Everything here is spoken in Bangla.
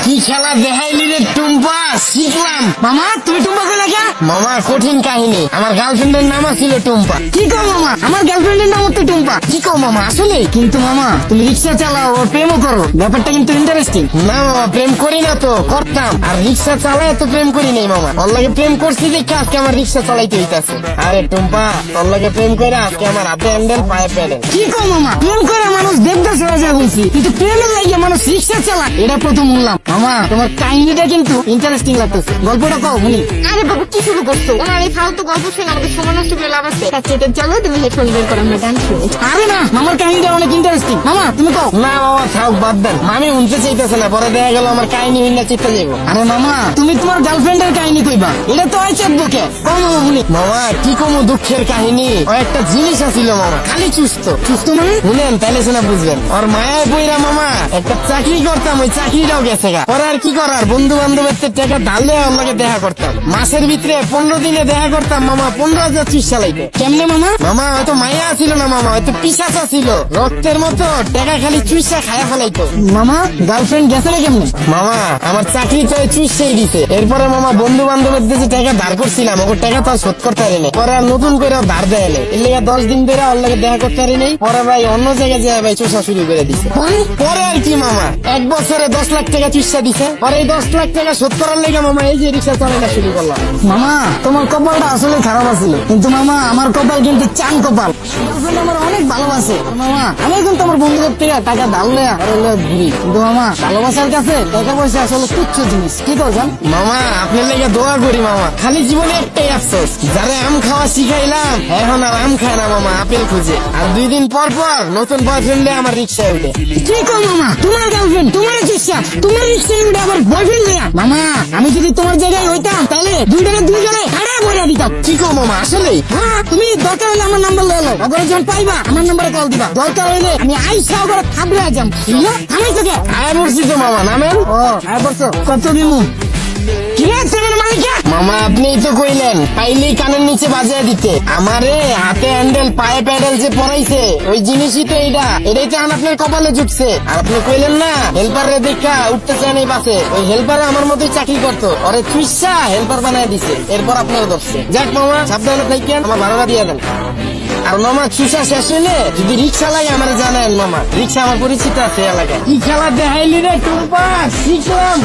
কি খেলা দেখাইলি রে টুম্পা, শিখলাম। মামা তুমি টুম্পা কই লাগা? মামা কঠিন কাহিনী, আমার গার্লফ্রেন্ডের নাম ছিল টুম্পা। কি কও মামা, আমার গার্লফ্রেন্ডের নাম তো টুম্পা। কি কও মামা, আসলে? কিন্তু মামা তুমি রিক্সা চালাও ও প্রেমও করো, ব্যাপারটা কিন্তু ইন্টারেস্টিং। না মামা, প্রেম করি না তো, করতাম। আর রিক্সা চালায় তো প্রেম করি নাই মামা, ওর লাগে প্রেম করছি দেখে আজকে আমার রিক্সা চালাইতে হইতাছে। আরে টুম্পা, তোর লাগে প্রেম করে আজকে আমার হাতে হ্যান্ডেল পায়ে প্যাডেল। কি কও মামা, প্রেম করে মানুষ দেবদাস হয়ে যায় বলছি, কিন্তু প্রেমের লাগে মানুষ রিক্সা চালায় এটা প্রথম শুনলাম। মামা তোমার কাহিনীটা কিন্তু ইন্টারেস্টিং লাগতেছে, গল্পটা কও শুনি। আরে বাবু কি শুরু করছো? ওনার এই ফালতু গল্প শুনে আমাদের সময় নষ্ট করে লাভ আছে। চলো তুমি হেডফোন বের করো, আমরা গান শুনি। আরে না, মামার কাহিনীটা অনেক ইন্টারেস্টিং, মামা তুমি কও। না মামা থাক, বাদ দেন, মামি শুনতে চাইতেছে না, পরে দেখা গেল আমার কাহিনী হইনা চিত্তে যাবো। আরে মামা তুমি তোমার গার্লফ্রেন্ডের কাহিনী কইবা, এটা তো আইছে বুকে, কও মামা শুনি। মামা কি কমু দুঃখের কাহিনী, ও একটা জিনিস আছিল মামা, খালি চুস্ত। সুস্থ মানে? শুনেন তাহলে শোনা বুঝবেন। ওর মায়ায় বইরা মামা একটা চাকরি করতাম, ওই চাকরিটাও গেছে গা। পরে আর কি করার, বন্ধু বান্ধবের টাকা ঢাললে আমাকে দেখা করতাম। মাসের ভিতরে 15 দিনে দেখা করতাম মামা 15,000 চুষ চালাইতে। কেমনে মামা? মামা হয়তো মায়া ছিল না মামা, হয়তো পিসাচা ছিল, রক্তের মতো টাকা খালি চুষা খায়া ফেলাইতো। মামা গার্লফ্রেন্ড গেছে না কেমনে? মামা আমার চাকরি তো চুষেই দিছে। এরপরে মামা বন্ধু বান্ধবের যে টাকা ধার করছিলাম, ওর টাকা তো শোধ করতে পারি নাই। পরে আর নতুন করে ধার দেয় নাই, এর লেগে 10 দিন ধরে ওর লাগে দেখা করতে পারি নাই। পরে ভাই অন্য জায়গায় যায় ভাই চুষা শুরু করে দিছে। পরে আর কি মামা 1 বছরে 10 লাখ টাকা চুষা দিছে। পরে এই 10 লাখ টাকা শোধ করার লেগে মামা এই যে রিক্সা চালানো শুরু করলাম। মামা তোমার কপালটা আসলে খারাপ আছিল, কিন্তু মামা আমার কপাল কিন্তু চান কপাল। আমার অনেক ভালোবাসে মামা, আমি কিন্তু আমার বন্ধুদের থেকে টাকা ধারলে ঘুরি, কিন্তু মামা ভালোবাসার কাছে টাকা পয়সা আসলে তুচ্ছ জিনিস। কি করছেন মামা? আপনার লেগে দোয়া করি মামা, খালি জীবনে একটাই আফসোস, যারা আম খাওয়া শিখাইলাম এখন আর আম খায় না মামা, আপেল খুঁজে। আর 2 দিন পর পর নতুন বয়ফ্রেন্ডে আমার রিক্সায় উঠে। কি কর মামা, তোমার গার্লফ্রেন্ড তোমার রিক্সা, তোমার রিক্সায় উঠে আবার বয়ফ্রেন্ড নেয়া? মামা আমি যদি তোমার জায়গায় হইতাম তাহলে দুইজনে হারা বইরা দিতাম। কি কো মামা, আসলে? হ্যাঁ, তুমি দরকার হলে আমার নাম্বার লয়ে লো, ওগরে যখন পাইবা আমার নাম্বারে কল দিবা। দরকার হইলে আমি আইসা ওগরে থাবড়ে যাম। থামাই তোকে আয় বলছি তো মামা, নামেন। ও আয় বলছো কত দিমু? কি আছে আমার মালিকা? মামা আপনিই তো কইলেন পাইলেই কানের নিচে বাজিয়ে দিতে। আমারে হাতে হ্যান্ডেল পায়ে প্যাডেল যে পরাইছে ওই জিনিসই তো এটাই তো আপনার কপালে জুটছে। আর আপনি কইলেন না হেল্পারে দেখা উঠতে চান এই বাসে, ওই হেল্পারে আমার মতোই চাকরি করতো, ওরে চুইসা হেল্পার বানায় দিছে, এরপর আপনার ধরছে। যাক মামা সাবধানে থাকেন, আমার ভাড়া দিয়ে দেন। আর মামা চুষা শেষ হইলে যদি রিক্সা লাগে আমার জানেন মামা, রিক্সা আমার পরিচিত আছে এলাকায়। কি খেলা দেখাইলি রে টুম্পা, শিখলাম।